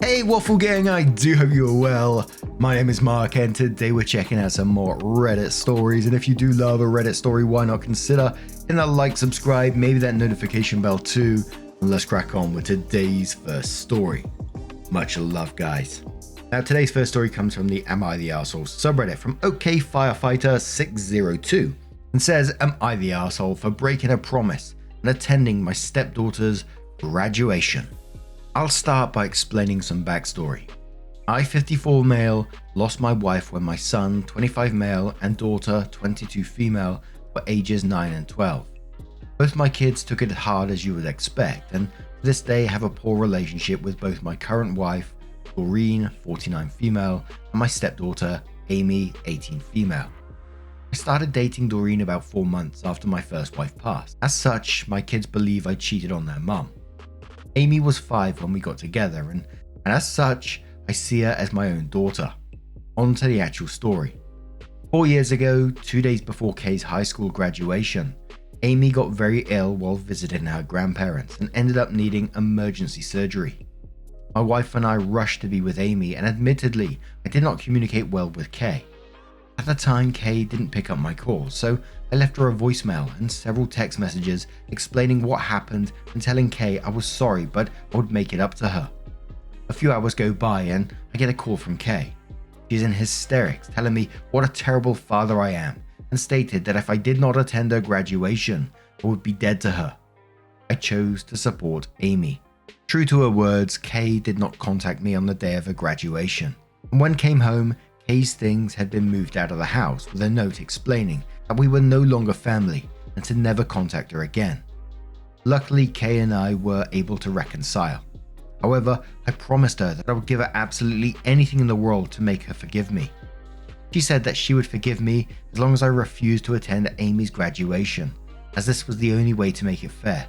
Hey Waffle Gang, I do hope you're well. My name is Mark and today we're checking out some more Reddit stories, and if you do love a Reddit story, why not consider hitting that like, subscribe, maybe that notification bell too, and let's crack on with today's first story. Much love, guys. Now today's first story comes from the Am I the Arsehole subreddit from OK Firefighter 602 and says, am I the arsehole for breaking a promise and attending my stepdaughter's graduation? I'll start by explaining some backstory. I, 54 male, lost my wife when my son, 25 male, and daughter, 22 female, were ages 9 and 12. Both my kids took it hard as you would expect, and to this day have a poor relationship with both my current wife, Doreen, 49 female, and my stepdaughter, Amy, 18 female. I started dating Doreen about 4 months after my first wife passed. As such, my kids believe I cheated on their mum. Amy was 5 when we got together, and as such, I see her as my own daughter. On to the actual story. 4 years ago, 2 days before Kay's high school graduation, Amy got very ill while visiting her grandparents and ended up needing emergency surgery. My wife and I rushed to be with Amy, and admittedly, I did not communicate well with Kay. At the time, Kay didn't pick up my calls, so I left her a voicemail and several text messages explaining what happened and telling Kay I was sorry but I would make it up to her. A few hours go by and I get a call from Kay. She's in hysterics, telling me what a terrible father I am, and stated that if I did not attend her graduation, I would be dead to her. I chose to support Amy. True to her words, Kay did not contact me on the day of her graduation, and when came home, Kay's things had been moved out of the house with a note explaining that we were no longer family and to never contact her again. Luckily, Kay and I were able to reconcile. However, I promised her that I would give her absolutely anything in the world to make her forgive me. She said that she would forgive me as long as I refused to attend Amy's graduation, as this was the only way to make it fair.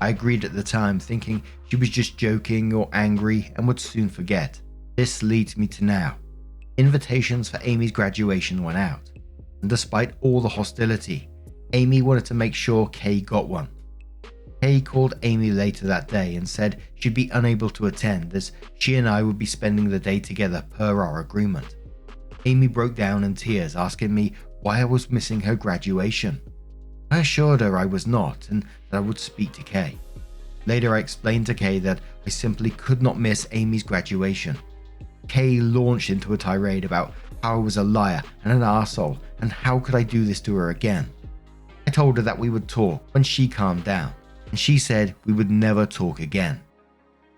I agreed at the time, thinking she was just joking or angry and would soon forget. This leads me to now. Invitations for Amy's graduation went out, and despite all the hostility, Amy wanted to make sure Kay got one. Kay called Amy later that day and said she'd be unable to attend as she and I would be spending the day together per our agreement. Amy broke down in tears, asking me why I was missing her graduation. I assured her I was not and that I would speak to Kay. Later I explained to Kay that I simply could not miss Amy's graduation. Kay launched into a tirade about how I was a liar and an arsehole and how could I do this to her again. I told her that we would talk when she calmed down, and she said we would never talk again.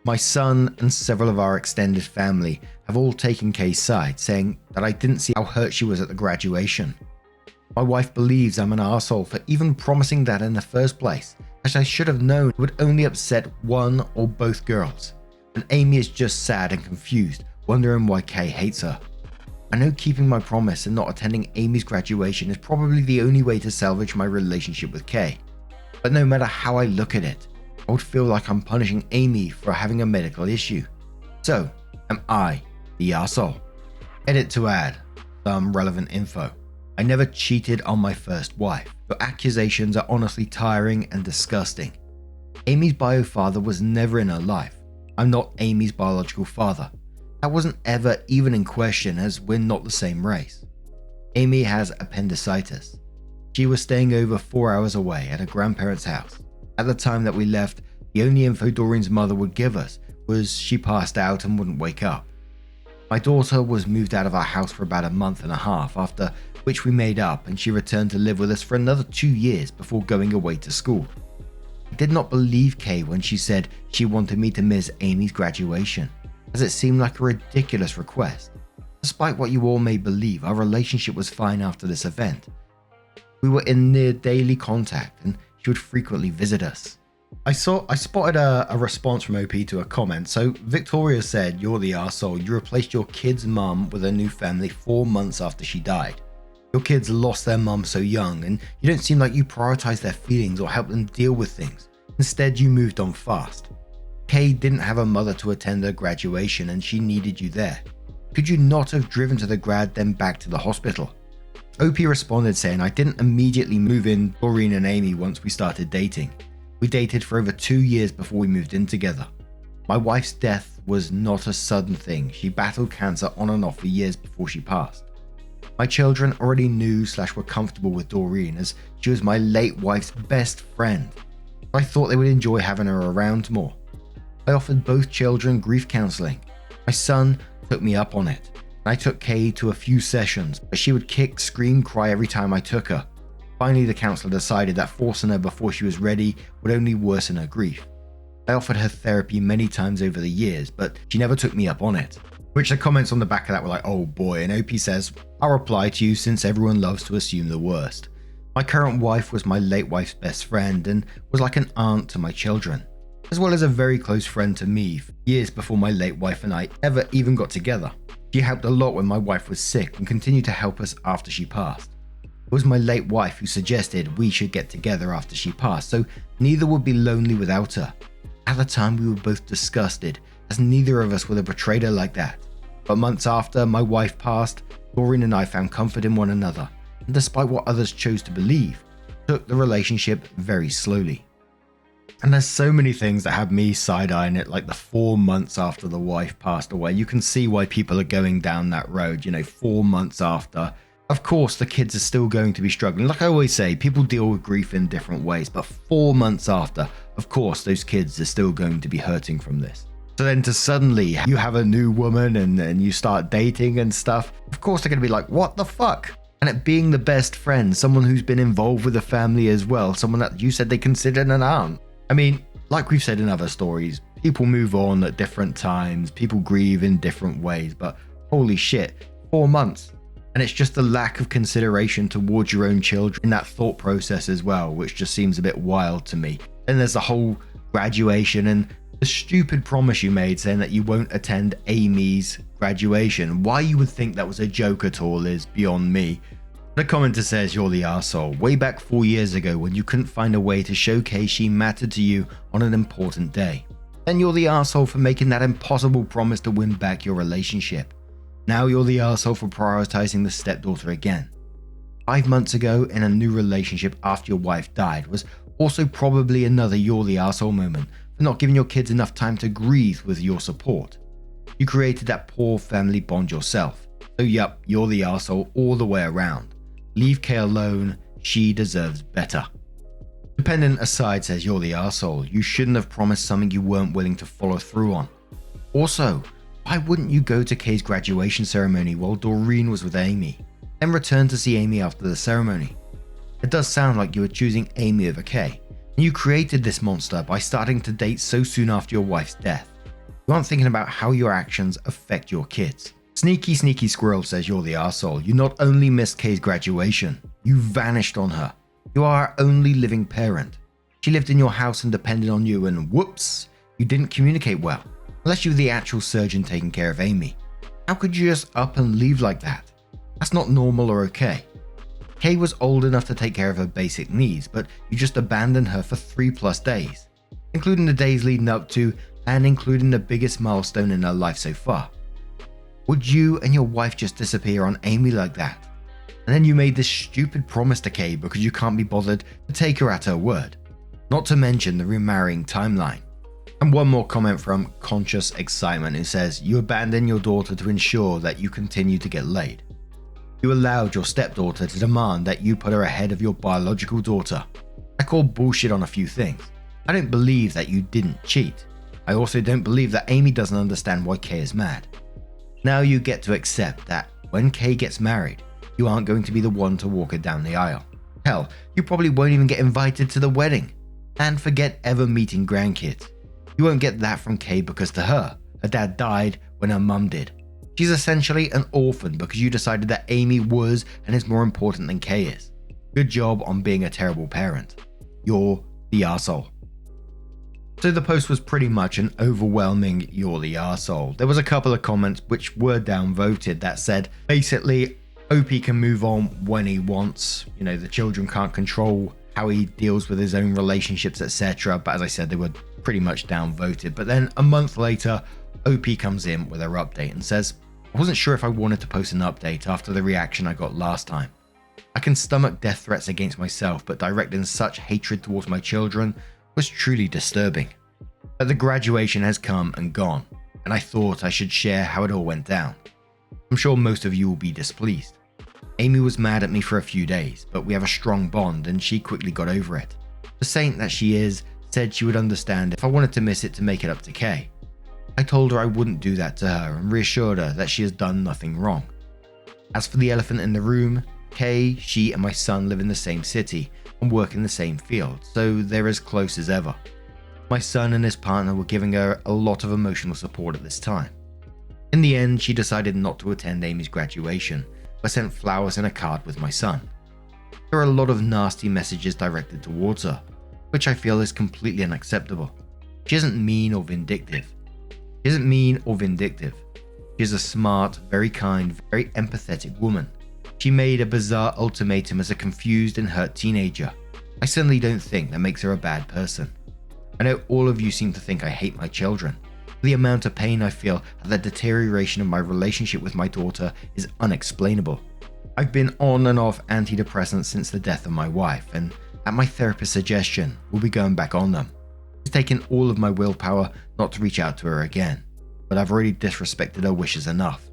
My son and several of our extended family have all taken Kay's side, saying that I didn't see how hurt she was at the graduation. My wife believes I'm an arsehole for even promising that in the first place, as I should have known it would only upset one or both girls, and Amy is just sad and confused, wondering why Kay hates her. I know keeping my promise and not attending Amy's graduation is probably the only way to salvage my relationship with Kay, but no matter how I look at it, I would feel like I'm punishing Amy for having a medical issue. So, am I the arsehole? Edit to add some relevant info. I never cheated on my first wife. Your accusations are honestly tiring and disgusting. Amy's bio father was never in her life. I'm not Amy's biological father. That wasn't ever even in question as we're not the same race. Amy has appendicitis. She was staying over 4 hours away at her grandparents' house. At the time that we left, the only info Doreen's mother would give us was she passed out and wouldn't wake up. My daughter was moved out of our house for about a month and a half, after which we made up and she returned to live with us for another 2 years before going away to school. I did not believe Kay when she said she wanted me to miss Amy's graduation, as it seemed like a ridiculous request. Despite what you all may believe, our relationship was fine after this event. We were in near daily contact and she would frequently visit us. I spotted a response from OP to a comment. So Victoria said, "You're the arsehole. You replaced your kid's mum with a new family 4 months after she died. Your kids lost their mum so young and you don't seem like you prioritize their feelings or help them deal with things. Instead, you moved on fast. Kay didn't have a mother to attend her graduation and she needed you there. Could you not have driven to the grad then back to the hospital?" OP responded saying, "I didn't immediately move in Doreen and Amy once we started dating. We dated for over 2 years before we moved in together. My wife's death was not a sudden thing. She battled cancer on and off for years before she passed. My children already knew/were comfortable with Doreen as she was my late wife's best friend. I thought they would enjoy having her around more. I offered both children grief counseling. My son took me up on it. I took Kay to a few sessions, but she would kick, scream, cry every time I took her. Finally, the counselor decided that forcing her before she was ready would only worsen her grief. I offered her therapy many times over the years, but she never took me up on it. Which the comments on the back of that were like, oh boy, and OP says, I'll reply to you since everyone loves to assume the worst. My current wife was my late wife's best friend and was like an aunt to my children, as well as a very close friend to me years before my late wife and I ever even got together. She helped a lot when my wife was sick and continued to help us after she passed. It was my late wife who suggested we should get together after she passed, so neither would be lonely without her. At the time, we were both disgusted, as neither of us would have betrayed her like that. But months after my wife passed, Doreen and I found comfort in one another, and despite what others chose to believe, took the relationship very slowly. And there's so many things that have me side-eyeing it, like the 4 months after the wife passed away. You can see why people are going down that road, 4 months after. Of course, the kids are still going to be struggling. Like I always say, people deal with grief in different ways, but 4 months after, of course, those kids are still going to be hurting from this. So then to suddenly you have a new woman and you start dating and stuff, of course they're going to be like, what the fuck? And it being the best friend, someone who's been involved with the family as well, someone that you said they considered an aunt. I mean, like we've said in other stories, people move on at different times, people grieve in different ways, but holy shit, 4 months. And it's just the lack of consideration towards your own children in that thought process as well, which just seems a bit wild to me. Then there's the whole graduation and the stupid promise you made saying that you won't attend Amy's graduation. Why you would think that was a joke at all is beyond me. The commenter says you're the arsehole. Way back 4 years ago when you couldn't find a way to showcase she mattered to you on an important day. Then you're the arsehole for making that impossible promise to win back your relationship. Now you're the arsehole for prioritizing the stepdaughter again. 5 months ago in a new relationship after your wife died was also probably another you're the arsehole moment for not giving your kids enough time to grieve with your support. You created that poor family bond yourself. So yup, you're the arsehole all the way around. Leave Kay alone, she deserves better. Dependent aside says you're the arsehole. You shouldn't have promised something you weren't willing to follow through on. Also, why wouldn't you go to Kay's graduation ceremony while Doreen was with Amy, then return to see Amy after the ceremony? It does sound like you were choosing Amy over Kay, and you created this monster by starting to date so soon after your wife's death. You aren't thinking about how your actions affect your kids. Sneaky Squirrel says you're the arsehole. You not only missed Kay's graduation, you vanished on her. You are our only living parent. She lived in your house and depended on you, and whoops, you didn't communicate well. Unless you were the actual surgeon taking care of Amy. How could you just up and leave like that? That's not normal or okay. Kay was old enough to take care of her basic needs, but you just abandoned her for 3+ days, including the days leading up to and including the biggest milestone in her life so far. Would you and your wife just disappear on Amy like that? And then you made this stupid promise to Kay because you can't be bothered to take her at her word. Not to mention the remarrying timeline. And one more comment from Conscious Excitement who says, you abandoned your daughter to ensure that you continue to get laid. You allowed your stepdaughter to demand that you put her ahead of your biological daughter. I call bullshit on a few things. I don't believe that you didn't cheat. I also don't believe that Amy doesn't understand why Kay is mad. Now you get to accept that when Kay gets married, you aren't going to be the one to walk her down the aisle. Hell, you probably won't even get invited to the wedding. And forget ever meeting grandkids. You won't get that from Kay because to her dad died when her mum did. She's essentially an orphan because you decided that Amy was and is more important than Kay is. Good job on being a terrible parent. You're the arsehole. So the post was pretty much an overwhelming you're the arsehole. There was a couple of comments which were downvoted that said basically OP can move on when he wants. The children can't control how he deals with his own relationships, etc. But as I said, they were pretty much downvoted. But then a month later, OP comes in with her update and says, I wasn't sure if I wanted to post an update after the reaction I got last time. I can stomach death threats against myself, but directing such hatred towards my children was truly disturbing. But the graduation has come and gone, and I thought I should share how it all went down. I'm sure most of you will be displeased. Amy was mad at me for a few days, but we have a strong bond and she quickly got over it. The saint that she is said she would understand if I wanted to miss it to make it up to Kay. I told her I wouldn't do that to her and reassured her that she has done nothing wrong. As for the elephant in the room, Kay, she and my son live in the same city and work in the same field, so they're as close as ever. My son and his partner were giving her a lot of emotional support at this time. In the end, she decided not to attend Amy's graduation, but sent flowers and a card with my son. There are a lot of nasty messages directed towards her, which I feel is completely unacceptable. She isn't mean or vindictive. She is a smart, very kind, very empathetic woman. She made a bizarre ultimatum as a confused and hurt teenager. I certainly don't think that makes her a bad person. I know all of you seem to think I hate my children. The amount of pain I feel at the deterioration of my relationship with my daughter is unexplainable. I've been on and off antidepressants since the death of my wife, and at my therapist's suggestion, we'll be going back on them. It's taken all of my willpower not to reach out to her again, but I've already disrespected her wishes enough.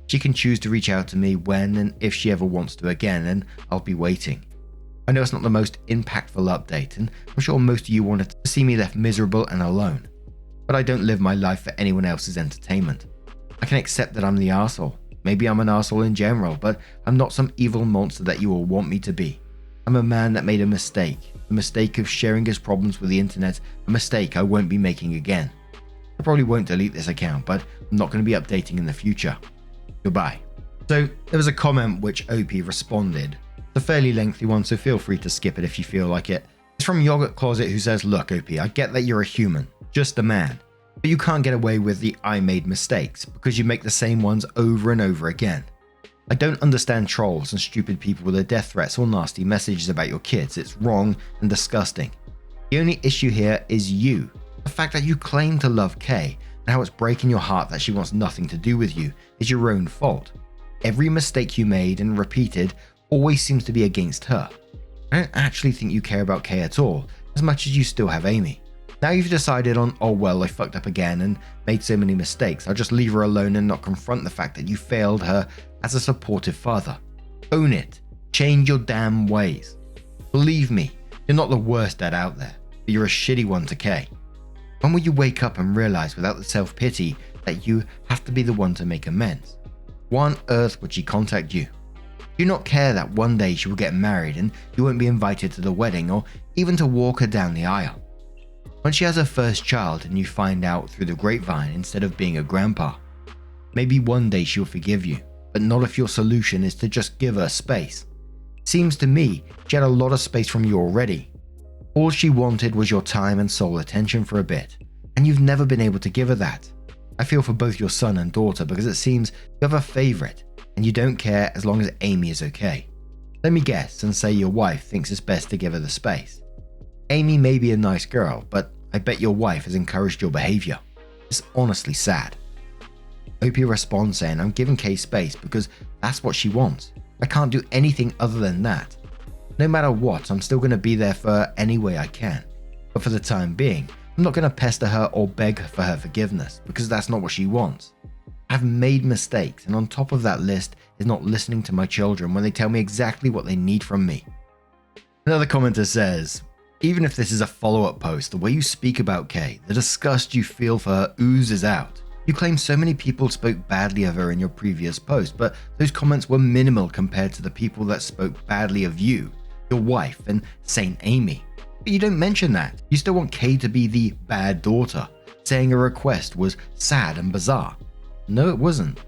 She can choose to reach out to me when and if she ever wants to again, and I'll be waiting. I know it's not the most impactful update, and I'm sure most of you wanted to see me left miserable and alone, but I don't live my life for anyone else's entertainment. I can accept that I'm the arsehole. Maybe I'm an arsehole in general, but I'm not some evil monster that you all want me to be. I'm a man that made a mistake, the mistake of sharing his problems with the internet, a mistake I won't be making again. I probably won't delete this account, but I'm not going to be updating in the future. Goodbye. So there was a comment which OP responded. It's a fairly lengthy one, so feel free to skip it if you feel like it. It's from Yogurt Closet, who says, "Look, OP, I get that you're a human, just a man, but you can't get away with the 'I made mistakes' because you make the same ones over and over again. I don't understand trolls and stupid people with their death threats or nasty messages about your kids. It's wrong and disgusting. The only issue here is you. The fact that you claim to love Kay and how it's breaking your heart that she wants nothing to do with you is your own fault. Every mistake you made and repeated always seems to be against her. I don't actually think you care about Kay at all, as much as you still have Amy. Now you've decided on, oh well, I fucked up again and made so many mistakes, I'll just leave her alone and not confront the fact that you failed her as a supportive father. Own it. Change your damn ways. Believe me, you're not the worst dad out there, but you're a shitty one to Kay. When will you wake up and realize without the self-pity that you have to be the one to make amends? Why on earth would she contact you? Do you not care that one day she will get married and you won't be invited to the wedding or even to walk her down the aisle? When she has her first child and you find out through the grapevine instead of being a grandpa, maybe one day she'll forgive you, but not if your solution is to just give her space. Seems to me she had a lot of space from you already. All she wanted was your time and sole attention for a bit, and you've never been able to give her that. I feel for both your son and daughter because it seems you have a favorite and you don't care as long as Amy is okay. Let me guess and say your wife thinks it's best to give her the space. Amy may be a nice girl, but I bet your wife has encouraged your behavior. It's honestly sad." OP responds saying, "I'm giving Kay space because that's what she wants. I can't do anything other than that. No matter what, I'm still going to be there for her any way I can. But for the time being, I'm not going to pester her or beg for her forgiveness because that's not what she wants. I've made mistakes, and on top of that list is not listening to my children when they tell me exactly what they need from me." Another commenter says, "Even if this is a follow-up post, the way you speak about Kay, the disgust you feel for her oozes out. You claim so many people spoke badly of her in your previous post, but those comments were minimal compared to the people that spoke badly of you, your wife, and Saint Amy. But you don't mention that. You still want Kay to be the bad daughter, saying a request was sad and bizarre. No, it wasn't.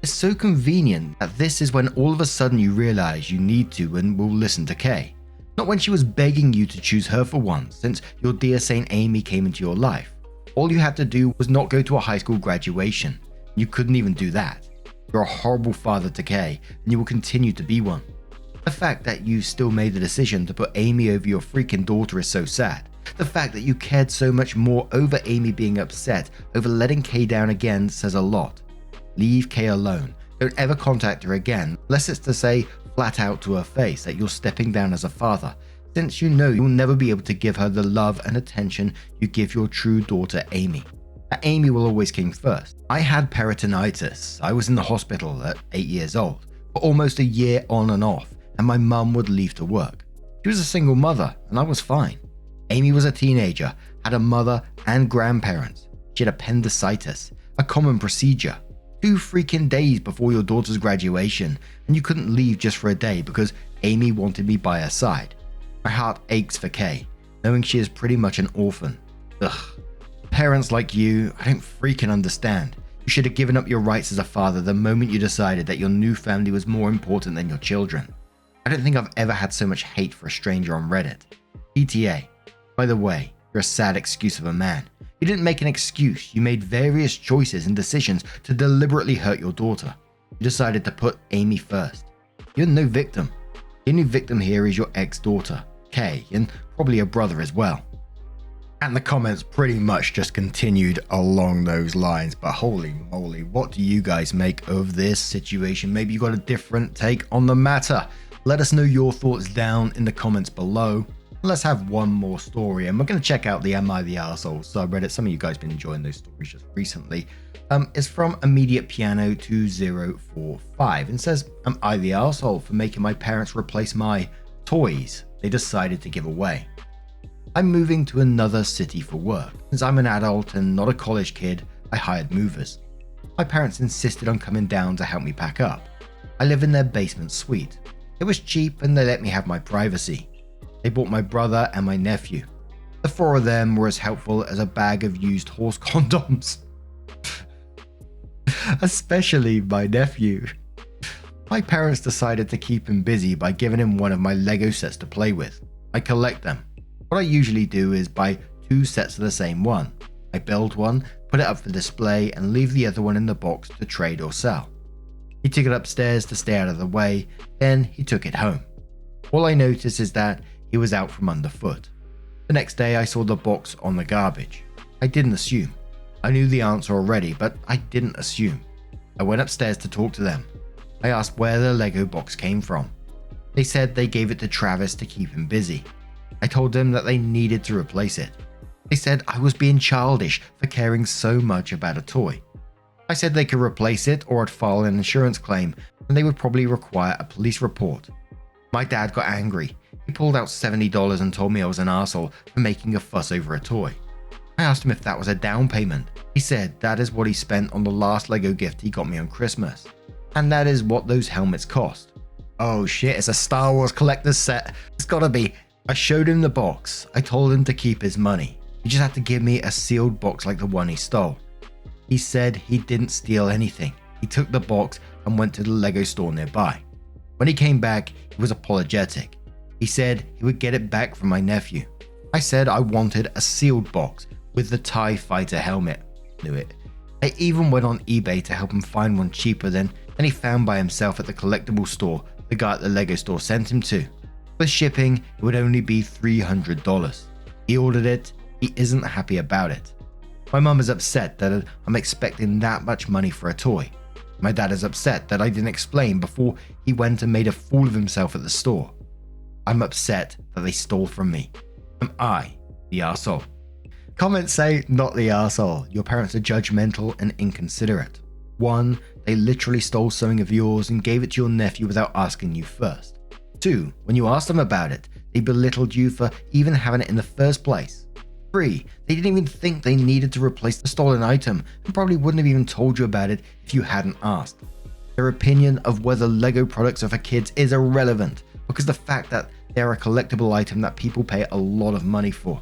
It's so convenient that this is when all of a sudden you realize you need to and will listen to Kay. Not when she was begging you to choose her for once, since your dear Saint Amy came into your life. All you had to do was not go to a high school graduation. You couldn't even do that. You're a horrible father to Kay, and you will continue to be one. The fact that you still made the decision to put Amy over your freaking daughter is so sad. The fact that you cared so much more over Amy being upset over letting Kay down again says a lot. Leave Kay alone. Don't ever contact her again, unless it's to say flat out to her face that you're stepping down as a father, since you know you'll never be able to give her the love and attention you give your true daughter Amy. Now, Amy will always come first. I had peritonitis. I was in the hospital at 8 years old for almost a year on and off, and my mum would leave to work. She was a single mother, and I was fine. Amy was a teenager, had a mother and grandparents. She had appendicitis, a common procedure. 2 freaking days before your daughter's graduation, and you couldn't leave just for a day because Amy wanted me by her side. My heart aches for Kay, knowing she is pretty much an orphan. Ugh. Parents like you, I don't freaking understand. You should have given up your rights as a father the moment you decided that your new family was more important than your children. I don't think I've ever had so much hate for a stranger on Reddit. PTA. By the way, you're a sad excuse of a man. You didn't make an excuse, you made various choices and decisions to deliberately hurt your daughter. You decided to put Amy first. You're no victim. The only victim here is your ex-daughter, Kay, and probably a brother as well. And the comments pretty much just continued along those lines, but holy moly, what do you guys make of this situation? Maybe you got a different take on the matter. Let us know your thoughts down in the comments below. Let's have one more story, and we're going to check out the Am I the Arsehole subreddit. Some of you guys have been enjoying those stories just recently. It's from Immediate Piano 2045 and says, "Am I the arsehole for making my parents replace my toys they decided to give away? I'm moving to another city for work. Since I'm an adult and not a college kid, I hired movers. My parents insisted on coming down to help me pack up. I live in their basement suite. It was cheap and they let me have my privacy. They bought my brother and my nephew. The 4 of them were as helpful as a bag of used horse condoms. Especially my nephew. My parents decided to keep him busy by giving him one of my Lego sets to play with. I collect them. What I usually do is buy 2 sets of the same one. I build one, put it up for display, and leave the other one in the box to trade or sell. He took it upstairs to stay out of the way, then he took it home. All I noticed is that he was out from underfoot. The next day I saw the box on the garbage. I didn't assume. I knew the answer already, but I didn't assume. I went upstairs to talk to them. I asked where the Lego box came from. They said they gave it to Travis to keep him busy. I told them that they needed to replace it. They said I was being childish for caring so much about a toy. I said they could replace it or I'd file an insurance claim, and they would probably require a police report. My dad got angry. He pulled out $70 and told me I was an arsehole for making a fuss over a toy. I asked him if that was a down payment. He said that is what he spent on the last Lego gift he got me on Christmas. And that is what those helmets cost. Oh shit, it's a Star Wars collector's set. It's gotta be. I showed him the box. I told him to keep his money. He just had to give me a sealed box like the one he stole. He said he didn't steal anything. He took the box and went to the Lego store nearby. When he came back, he was apologetic. He said he would get it back from my nephew. I said I wanted a sealed box with the TIE Fighter helmet. Knew it. I even went on eBay to help him find one cheaper than he found by himself at the collectible store the guy at the Lego store sent him to. For shipping, it would only be $300. He ordered it. He isn't happy about it. My mum is upset that I'm expecting that much money for a toy. My dad is upset that I didn't explain before he went and made a fool of himself at the store. I'm upset that they stole from me. Am I the arsehole? Comments say, not the arsehole. Your parents are judgmental and inconsiderate. 1. They literally stole something of yours and gave it to your nephew without asking you first. 2. When you asked them about it, they belittled you for even having it in the first place. 3. They didn't even think they needed to replace the stolen item and probably wouldn't have even told you about it if you hadn't asked. Their opinion of whether Lego products are for kids is irrelevant because the fact that they're a collectible item that people pay a lot of money for.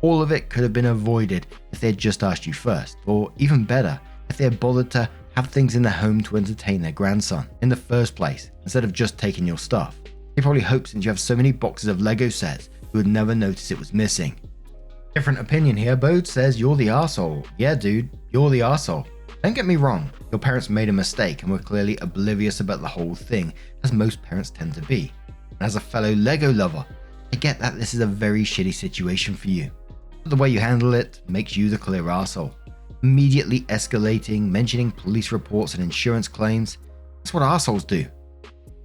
All of it could have been avoided if they had just asked you first, or even better, if they had bothered to have things in their home to entertain their grandson in the first place instead of just taking your stuff. They probably hoped since you have so many boxes of Lego sets, you would never notice it was missing. Different opinion here. Bode says you're the arsehole. Yeah, dude, you're the arsehole. Don't get me wrong, your parents made a mistake and were clearly oblivious about the whole thing, as most parents tend to be. And as a fellow Lego lover, I get that this is a very shitty situation for you. But the way you handle it makes you the clear arsehole. Immediately escalating, mentioning police reports and insurance claims, that's what arseholes do.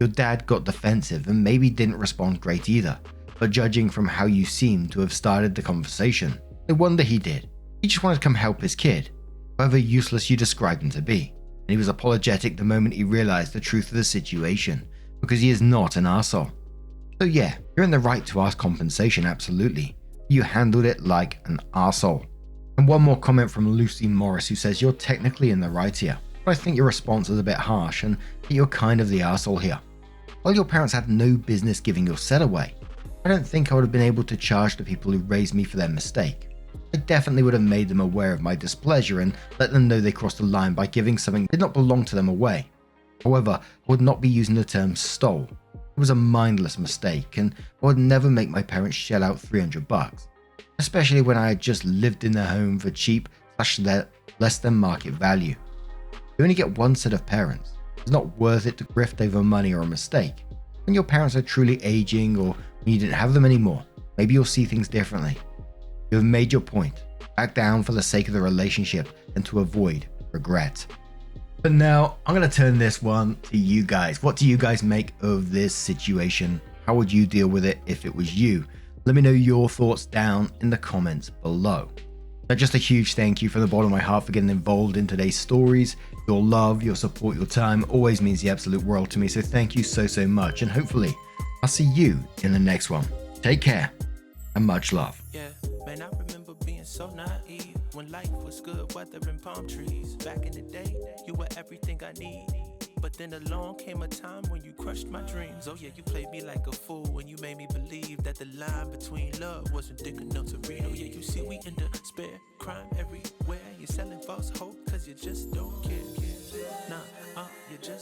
Your dad got defensive and maybe didn't respond great either, but judging from how you seem to have started the conversation, no wonder he did. He just wanted to come help his kid, however useless you described him to be, and he was apologetic the moment he realized the truth of the situation, because he is not an arsehole. So yeah, you're in the right to ask compensation, absolutely. You handled it like an arsehole. And one more comment from Lucy Morris, who says you're technically in the right here, but I think your response is a bit harsh and that you're kind of the arsehole here. While your parents had no business giving your set away, I don't think I would have been able to charge the people who raised me for their mistake. I definitely would have made them aware of my displeasure and let them know they crossed the line by giving something that did not belong to them away. However, I would not be using the term stole. It was a mindless mistake, and I would never make my parents shell out $300, especially when I had just lived in their home for cheap / less than market value. You only get one set of parents. It's not worth it to grift over money or a mistake. When your parents are truly aging or when you didn't have them anymore, maybe you'll see things differently. You have made your point. Back down for the sake of the relationship and to avoid regret. But now, I'm going to turn this one to you guys. What do you guys make of this situation? How would you deal with it if it was you? Let me know your thoughts down in the comments below. Now, just a huge thank you from the bottom of my heart for getting involved in today's stories. Your love, your support, your time always means the absolute world to me. So thank you so much. And hopefully, I'll see you in the next one. Take care and much love. Yeah, man, I remember being so naive when life was good, weather and palm trees. Back in the day, you were everything I need. But then along came a time when you crushed my dreams. Oh yeah, you played me like a fool when you made me believe that the line between love wasn't thick enough to read. Oh yeah, you see we in despair, crime everywhere. You're selling false hope cause you just don't care. Nah, you just